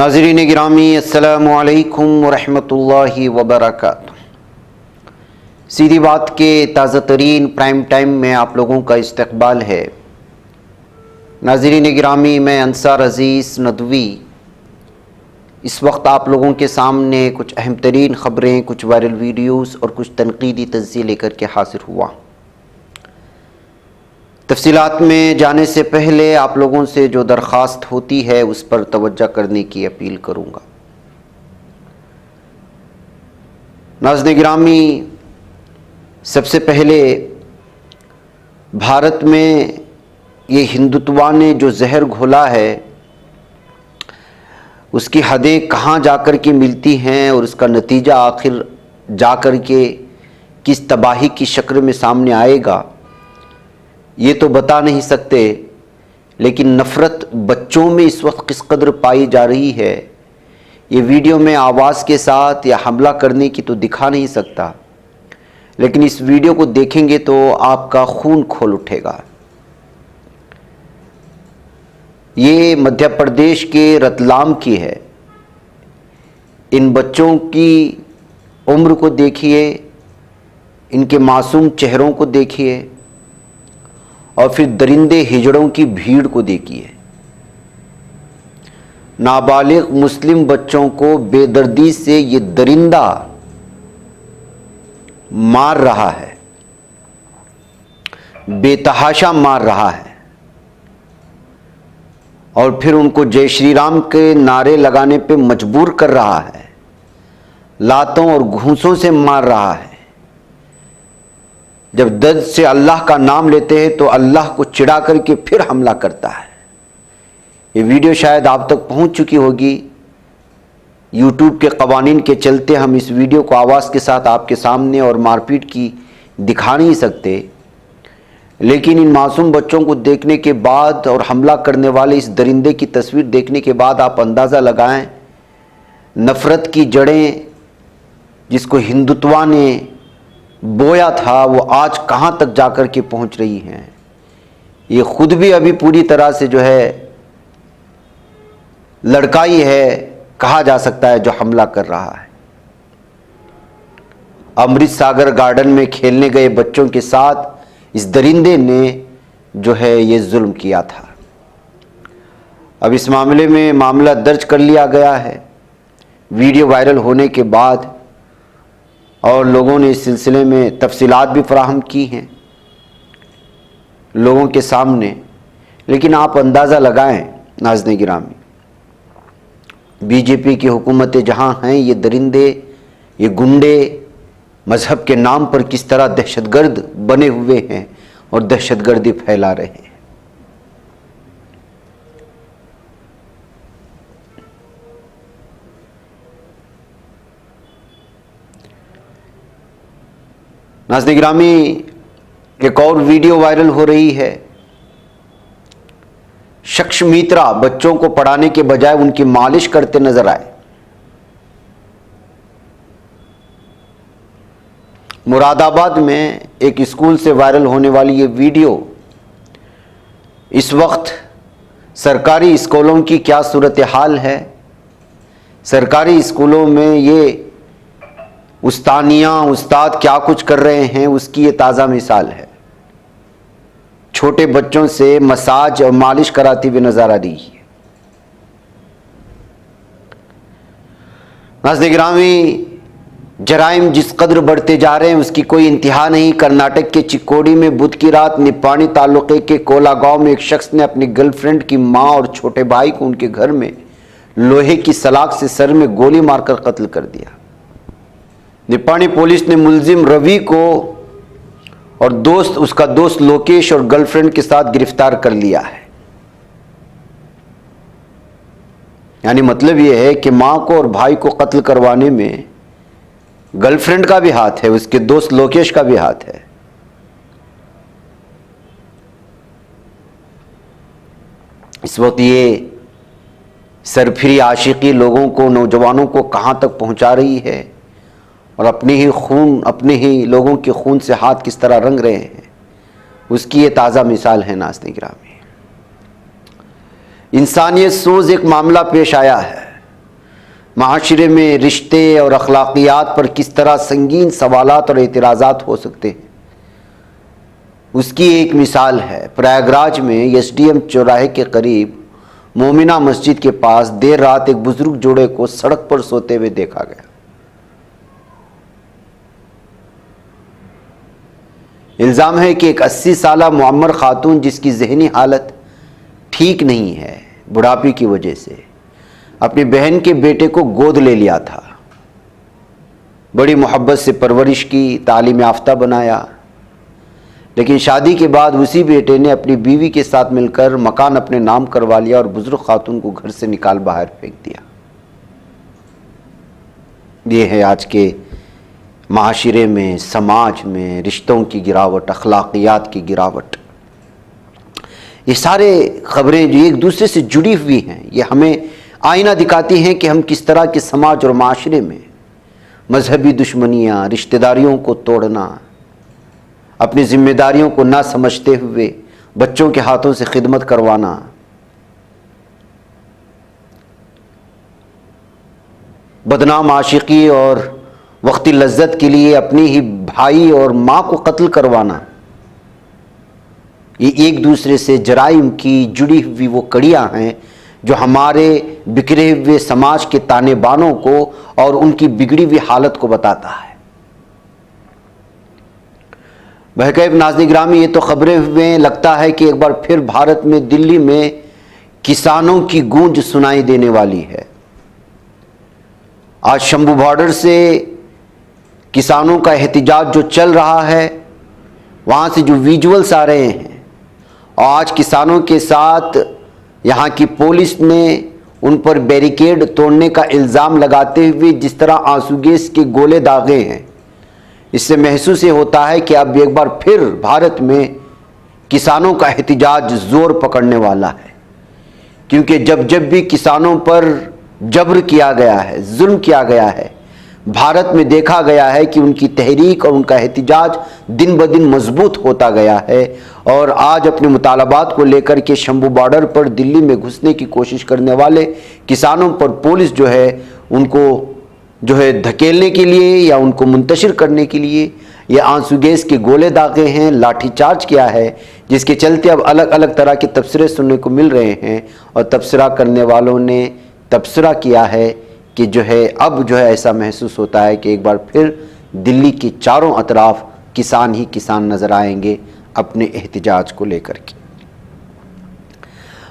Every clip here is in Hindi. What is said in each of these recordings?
नाज़रीन गिरामी अस्सलामु अलैकुम वरहमतुल्लाहि वबरकातुहू। सीधी बात के ताज़ा तरीन प्राइम टाइम में आप लोगों का इस्तकबाल है। नाज़रीन गिरामी, मैं अंसार अज़ीज़ नदवी इस वक्त आप लोगों के सामने कुछ अहम तरीन ख़बरें, कुछ वायरल वीडियोज़ और कुछ तनकीदी तज्ज़िये लेकर के हाज़िर हुआ। तफ़सीलात में जाने से पहले आप लोगों से जो दरख्वास्त होती है उस पर तवज्जो करने की अपील करूँगा। नाज़रीन गिरामी, सबसे पहले भारत में ये हिंदुत्व ने जो जहर घोला है उसकी हदें कहाँ जाकर के मिलती हैं और उसका नतीजा आखिर जाकर के किस तबाही की शक्ल में सामने आएगा ये तो बता नहीं सकते, लेकिन नफ़रत बच्चों में इस वक्त किस कदर पाई जा रही है ये वीडियो में आवाज़ के साथ या हमला करने की तो दिखा नहीं सकता, लेकिन इस वीडियो को देखेंगे तो आपका खून खोल उठेगा। ये मध्य प्रदेश के रतलाम की है। इन बच्चों की उम्र को देखिए, इनके मासूम चेहरों को देखिए और फिर दरिंदे हिजड़ों की भीड़ को देखिए। नाबालिग मुस्लिम बच्चों को बेदर्दी से ये दरिंदा मार रहा है, बेतहाशा मार रहा है और फिर उनको जय श्री राम के नारे लगाने पे मजबूर कर रहा है, लातों और घूंसों से मार रहा है। जब दर्द से अल्लाह का नाम लेते हैं तो अल्लाह को चिढ़ा करके फिर हमला करता है। ये वीडियो शायद आप तक पहुंच चुकी होगी। यूट्यूब के कवानीन के चलते हम इस वीडियो को आवाज़ के साथ आपके सामने और मारपीट की दिखा नहीं सकते, लेकिन इन मासूम बच्चों को देखने के बाद और हमला करने वाले इस दरिंदे की तस्वीर देखने के बाद आप अंदाज़ा लगाएं नफ़रत की जड़ें जिसको हिंदुत्व ने बोया था वो आज कहाँ तक जाकर के पहुँच रही हैं। ये खुद भी अभी पूरी तरह से जो है लड़का ही है कहा जा सकता है जो हमला कर रहा है। अमृत सागर गार्डन में खेलने गए बच्चों के साथ इस दरिंदे ने जो है ये जुल्म किया था। अब इस मामले में मामला दर्ज कर लिया गया है वीडियो वायरल होने के बाद, और लोगों ने इस सिलसिले में तफसीलात भी फराहम की हैं लोगों के सामने। लेकिन आप अंदाज़ा लगाएं नाज़रीन गिरामी, बीजेपी की हुकूमतें जहां हैं ये दरिंदे, ये गुंडे मज़हब के नाम पर किस तरह दहशतगर्द बने हुए हैं और दहशतगर्दी फैला रहे हैं। नाज़रीन गिरामी, एक और वीडियो वायरल हो रही है। शख्स मित्रा बच्चों को पढ़ाने के बजाय उनकी मालिश करते नजर आए। मुरादाबाद में एक स्कूल से वायरल होने वाली ये वीडियो इस वक्त सरकारी स्कूलों की क्या सूरत हाल है, सरकारी स्कूलों में ये उस्ताद क्या कुछ कर रहे हैं उसकी ये ताज़ा मिसाल है। छोटे बच्चों से मसाज और मालिश कराती हुई नजर आ रही है। नाज़रीन गिरामी, जराइम जिस कदर बढ़ते जा रहे हैं उसकी कोई इंतहा नहीं। कर्नाटक के चिक्कोडी में बुध की रात निप्पाणी तालुके के कोला गांव में एक शख्स ने अपनी गर्लफ्रेंड की मां और छोटे भाई को उनके घर में लोहे की सलाख से सर में गोली मारकर कत्ल कर दिया। निप्पाणी पुलिस ने मुलजिम रवि को और उसका दोस्त लोकेश और गर्लफ्रेंड के साथ गिरफ्तार कर लिया है। यानी मतलब यह है कि मां को और भाई को कत्ल करवाने में गर्लफ्रेंड का भी हाथ है, उसके दोस्त लोकेश का भी हाथ है। इस वक्त ये सरफिरी आशिकी लोगों को, नौजवानों को कहां तक पहुंचा रही है और अपने ही लोगों के खून से हाथ किस तरह रंग रहे हैं उसकी ये ताज़ा मिसाल है। नाज़रीन गिरामी, इंसानियत सोज एक मामला पेश आया है। माशरे में रिश्ते और अखलाकियात पर किस तरह संगीन सवालात और एतराज़ात हो सकते हैं, उसकी एक मिसाल है। प्रयागराज में एसडीएम चौराहे के करीब मोमिना मस्जिद के पास देर रात एक बुजुर्ग जोड़े को सड़क पर सोते हुए देखा गया। इल्ज़ाम है कि एक 80 साला मुअम्मर खातून, जिसकी जहनी हालत ठीक नहीं है बुढ़ापे की वजह से, अपनी बहन के बेटे को गोद ले लिया था। बड़ी मोहब्बत से परवरिश की, तालीम याफ्ता बनाया, लेकिन शादी के बाद उसी बेटे ने अपनी बीवी के साथ मिलकर मकान अपने नाम करवा लिया और बुजुर्ग खातून को घर से निकाल बाहर फेंक दिया। ये है आज के माशरे में, समाज में रिश्तों की गिरावट, अखलाकियात की गिरावट। ये सारे खबरें जो एक दूसरे से जुड़ी हुई हैं, ये हमें आईना दिखाती हैं कि हम किस तरह के समाज और माशरे में मजहबी दुश्मनियाँ, रिश्तेदारियों को तोड़ना, अपनी जिम्मेदारियों को ना समझते हुए बच्चों के हाथों से खिदमत करवाना, बदनाम आशिकी और वक्ती लज्जत के लिए अपनी ही भाई और माँ को कत्ल करवाना, ये एक दूसरे से जराइम की जुड़ी हुई वो कड़ियाँ हैं जो हमारे बिखरे हुए समाज के ताने बानों को और उनकी बिगड़ी हुई हालत को बताता है। बहकैफ नाज़रीन गिरामी, ये तो खबरें हुए, लगता है कि एक बार फिर भारत में, दिल्ली में किसानों की गूंज सुनाई देने वाली है। आज शंभू बॉर्डर से किसानों का एहतिजाज जो चल रहा है, वहाँ से जो विजुअल्स आ रहे हैं, और आज किसानों के साथ यहाँ की पुलिस ने उन पर बैरिकेड तोड़ने का इल्ज़ाम लगाते हुए जिस तरह आंसू गैस के गोले दागे हैं, इससे महसूस ये होता है कि अब एक बार फिर भारत में किसानों का एहतिजाज जोर पकड़ने वाला है। क्योंकि जब जब भी किसानों पर जबर किया गया है, जुल्म किया गया है, भारत में देखा गया है कि उनकी तहरीक और उनका एहतिजाज दिन ब दिन मजबूत होता गया है। और आज अपने मुतालबात को लेकर के शंभू बॉर्डर पर दिल्ली में घुसने की कोशिश करने वाले किसानों पर पुलिस जो है उनको जो है धकेलने के लिए या उनको मुंतशिर करने के लिए ये आंसू गैस के गोले दागे हैं, लाठीचार्ज किया है, जिसके चलते अब अलग अलग तरह के तबसरे सुनने को मिल रहे हैं। और तबसरा करने वालों ने तबसरा किया है कि जो है अब जो है ऐसा महसूस होता है कि एक बार फिर दिल्ली के चारों अतराफ किसान ही किसान नज़र आएंगे अपने एहतिजाज को लेकर के।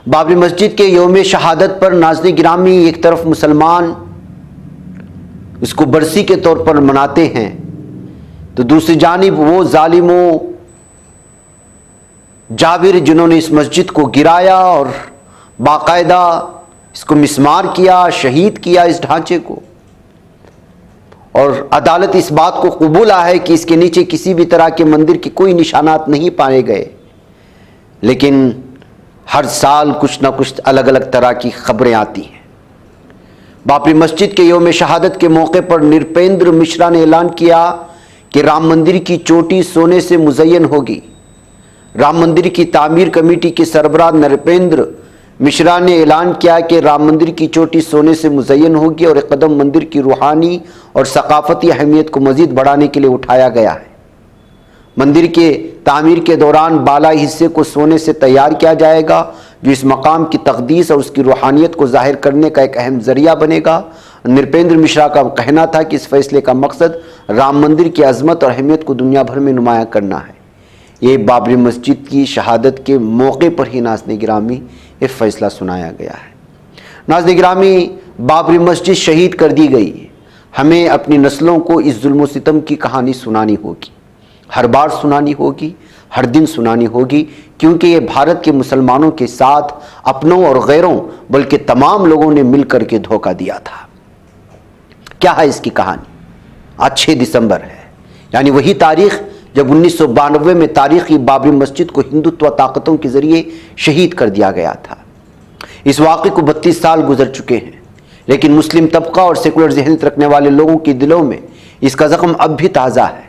बाबरी मस्जिद के यौम शहादत पर नाज़रीन गिरामी, एक तरफ मुसलमान इसको बरसी के तौर पर मनाते हैं, तो दूसरी जानिब वो जालिमों जाबिर जिन्होंने इस मस्जिद को गिराया और बाकायदा इसको मिस्मार किया, शहीद किया इस ढांचे को, और अदालत इस बात को कबूला है कि इसके नीचे किसी भी तरह के मंदिर के कोई निशानात नहीं पाए गए, लेकिन हर साल कुछ ना कुछ अलग अलग तरह की खबरें आती हैं। बाबरी मस्जिद के यौम शहादत के मौके पर नृपेंद्र मिश्रा ने ऐलान किया कि राम मंदिर की चोटी सोने से मुज़य्यन होगी। राम मंदिर की तामीर कमेटी के सरबराह नृपेंद्र मिश्रा ने ऐलान किया कि राम मंदिर की चोटी सोने से मुज़य्यन होगी और एक कदम मंदिर की रूहानी और सकाफती अहमियत को मज़ीद बढ़ाने के लिए उठाया गया है। मंदिर के तामीर के दौरान बाला हिस्से को सोने से तैयार किया जाएगा, जो इस मकाम की तक़दीस और उसकी रूहानियत को ज़ाहिर करने का एक अहम ज़रिया बनेगा। नृपेंद्र मिश्रा का कहना था कि इस फैसले का मकसद राम मंदिर की अज़मत और अहमियत को दुनिया भर में नुमायाँ करना है। ये बाबरी मस्जिद की शहादत के मौके पर ही नाज़रीन गिरामी ये फ़ैसला सुनाया गया है। नाज़रीन गिरामी, बाबरी मस्जिद शहीद कर दी गई, हमें अपनी नस्लों को इस जुल्म सितम की कहानी सुनानी होगी, हर बार सुनानी होगी, हर दिन सुनानी होगी, क्योंकि ये भारत के मुसलमानों के साथ अपनों और गैरों बल्कि तमाम लोगों ने मिलकर के धोखा दिया था। क्या है इसकी कहानी? आज 6 दिसंबर है, यानी वही तारीख जब 1992 में तारीखी बाबरी मस्जिद को हिंदुत्व ताकतों के जरिए शहीद कर दिया गया था। इस वाक़े को 32 साल गुजर चुके हैं, लेकिन मुस्लिम तबका और सेकुलर ज़हनियत रखने वाले लोगों के दिलों में इसका ज़ख्म अब भी ताज़ा है।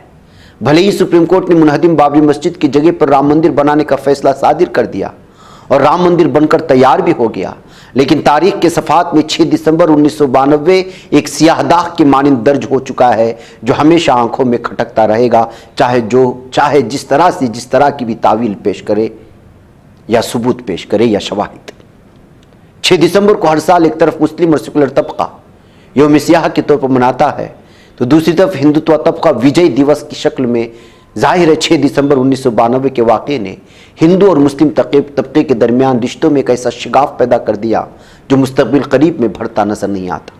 भले ही सुप्रीम कोर्ट ने मुनहदिम बाबरी मस्जिद की जगह पर राम मंदिर बनाने का फैसला सादिर कर दिया और राम मंदिर बनकर तैयार भी हो गया, लेकिन तारीख के सफ़ात में 6 दिसंबर 1992 एक सियाह दाग के मानिंद दर्ज हो चुका है, जो हमेशा आंखों में खटकता रहेगा, चाहे जिस तरह की भी तावील पेश करे या सबूत पेश करे या शवाहिद। 6 दिसंबर को हर साल एक तरफ मुस्लिम और सेकुलर तबका यौम सियाह के तौर पर मनाता है, तो दूसरी तरफ हिंदुत्व तबका विजय दिवस की शक्ल में। जाहिर है 6 दिसंबर 1992 के वाक़े ने हिंदू और मुस्लिम तबके के दरमियान रिश्तों में एक ऐसा शिगाफ पैदा कर दिया जो मुस्तकबिल करीब में भरता नजर नहीं आता।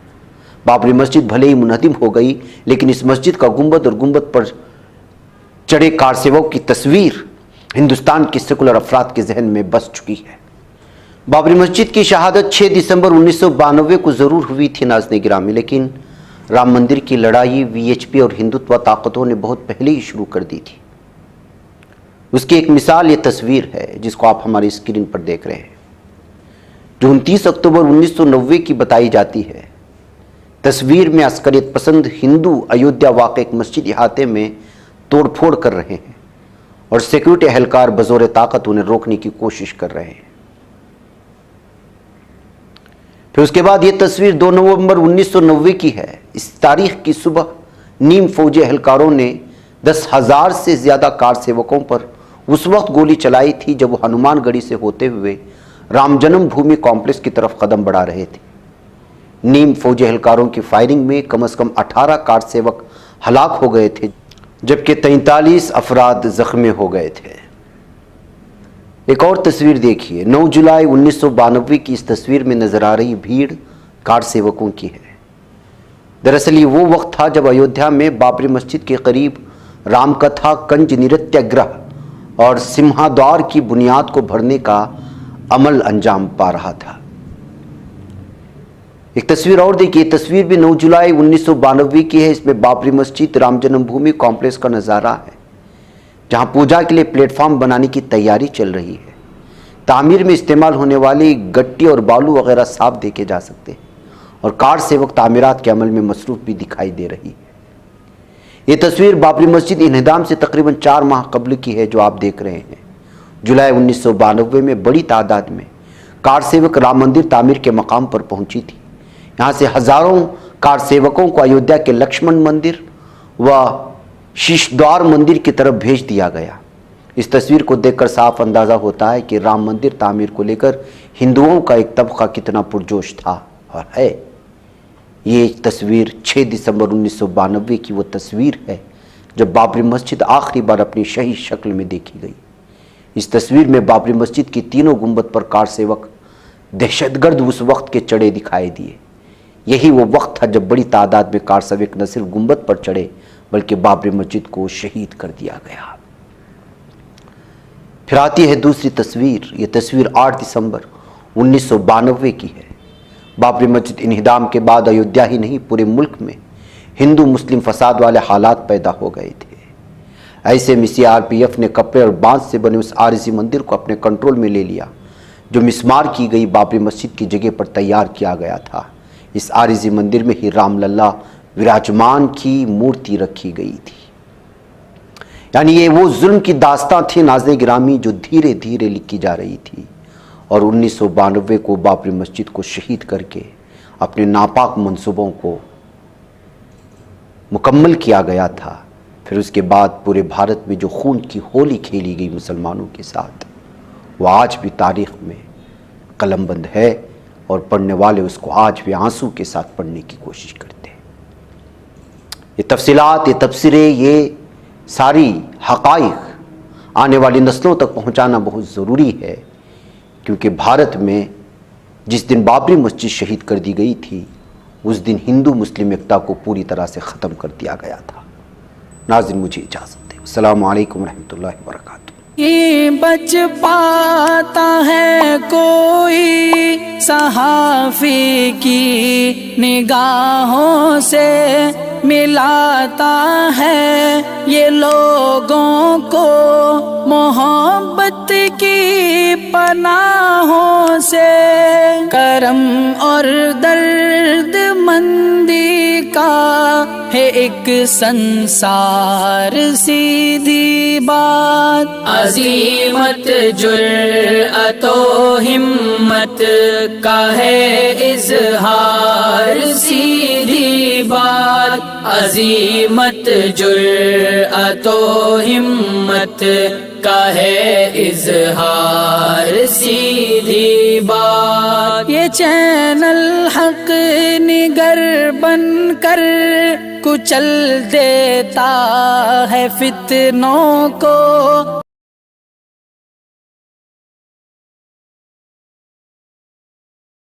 बाबरी मस्जिद भले ही मुनहदिम हो गई, लेकिन इस मस्जिद का गुंबद और गुंबद पर चढ़े कारसेवक की तस्वीर हिंदुस्तान के सेकुलर अफराद के जहन में बस चुकी है। बाबरी मस्जिद की शहादत 6 दिसंबर 1992 को ज़रूर हुई थी नाज़रीन गिरामी, लेकिन राम मंदिर की लड़ाई वीएचपी और हिंदुत्व ताकतों ने बहुत पहले ही शुरू कर दी थी। उसकी एक मिसाल ये तस्वीर है जिसको आप हमारी स्क्रीन पर देख रहे हैं, जो 29 अक्टूबर 1990 की बताई जाती है। तस्वीर में अस्करियत पसंद हिंदू अयोध्या वाक़ एक मस्जिद इहाते में तोड़फोड़ कर रहे हैं और सिक्योरिटी एहलकार बजोर ताकत उन्हें रोकने की कोशिश कर रहे हैं। फिर उसके बाद ये तस्वीर 2 नवंबर 1990 की है। इस तारीख की सुबह नीम फौजी एहलकारों ने 10,000 से ज़्यादा कार सेवकों पर उस वक्त गोली चलाई थी जब वो हनुमानगढ़ी से होते हुए राम जन्मभूमि कॉम्प्लेक्स की तरफ कदम बढ़ा रहे थे। नीम फौजी एहलकारों की फायरिंग में कम से कम 18 कार सेवक हलाक हो गए थे, जबकि 43 अफराद जख्मी हो गए थे। एक और तस्वीर देखिए, 9 जुलाई 1992 की इस तस्वीर में नजर आ रही भीड़ कार सेवकों की है। दरअसल ये वो वक्त था जब अयोध्या में बाबरी मस्जिद के करीब रामकथा, कंज निरत्याग्रह और सिंहाद्वार की बुनियाद को भरने का अमल अंजाम पा रहा था। एक तस्वीर और देखिए, तस्वीर भी 9 जुलाई 1992 की है। इसमें बाबरी मस्जिद राम जन्मभूमि कॉम्प्लेक्स का नज़ारा है, जहां पूजा के लिए प्लेटफॉर्म बनाने की तैयारी चल रही है। तामीर में इस्तेमाल होने वाली गट्टी और बालू वगैरह साफ देखे जा सकते हैं और कार सेवक तामीरात के अमल में मसरूफ भी दिखाई दे रही है। ये तस्वीर बाबरी मस्जिद इन्हिदाम से तकरीबन 4 माह कबल की है, जो आप देख रहे हैं। जुलाई 1992 में बड़ी तादाद में कार सेवक राम मंदिर तामीर के मकाम पर पहुंची थी। यहाँ से हजारों कार सेवकों को अयोध्या के लक्ष्मण मंदिर व शीशद्वार मंदिर की तरफ भेज दिया गया। इस तस्वीर को देखकर साफ अंदाज़ा होता है कि राम मंदिर तामीर को लेकर हिंदुओं का एक तबका कितना पुरजोश था और है। ये तस्वीर 6 दिसंबर 1992 की वो तस्वीर है जब बाबरी मस्जिद आखिरी बार अपनी सही शक्ल में देखी गई। इस तस्वीर में बाबरी मस्जिद की तीनों गुंबद पर कार सेवक दहशतगर्द उस वक्त के चढ़े दिखाई दिए। यही वो वक्त था जब बड़ी तादाद में कार सेवक न सिर्फ गुंबद पर चढ़े बल्कि बाबरी मस्जिद को शहीद कर दिया गया। फिर आती है दूसरी तस्वीर। ये तस्वीर 8 दिसंबर 1992 की है। बाबरी मस्जिद इन्हिदाम के बाद अयोध्या ही नहीं पूरे मुल्क में हिंदू मुस्लिम फसाद वाले हालात पैदा हो गए थे। ऐसे में सीआरपीएफ ने कपड़े और बांस से बने उस आरजी मंदिर को अपने कंट्रोल में ले लिया, जो मिस्मार की गई बाबरी मस्जिद की जगह पर तैयार किया गया था। इस आरजी मंदिर में ही रामलल्ला विराजमान की मूर्ति रखी गई थी। यानी ये वो जुल्म की दास्तां थी नाज़रीन गिरामी, जो धीरे धीरे लिखी जा रही थी और 1992 को बाबरी मस्जिद को शहीद करके अपने नापाक मंसूबों को मुकम्मल किया गया था। फिर उसके बाद पूरे भारत में जो खून की होली खेली गई मुसलमानों के साथ, वो आज भी तारीख में कलमबंद है और पढ़ने वाले उसको आज भी आंसू के साथ पढ़ने की कोशिश करते हैं। ये तफसीलात, ये तफसीरें, ये सारी हक़ाइक़ आने वाली नस्लों तक पहुंचाना बहुत ज़रूरी है, क्योंकि भारत में जिस दिन बाबरी मस्जिद शहीद कर दी गई थी, उस दिन हिंदू मुस्लिम एकता को पूरी तरह से ख़त्म कर दिया गया था। नाज़रीन, मुझे इजाज़त दें। अस्सलामु अलैकुम रहमतुल्लाहि व बरकातुहू। ये बच पाता है कोई सहाफ़ी की निगाहों से, मिलाता है ये लोगों को मोहब्बत की पनाहों से। करम और दर्द मंदी का है एक संसार सीधी बात। अजीमत जुर्अतो हिम्मत का है इजहार सीधी बात। अजीमत जुर्अतो हिम्मत का है इजहार सीधी बात। ये चैनल हक निगर बनकर कुचल देता है फितनों को।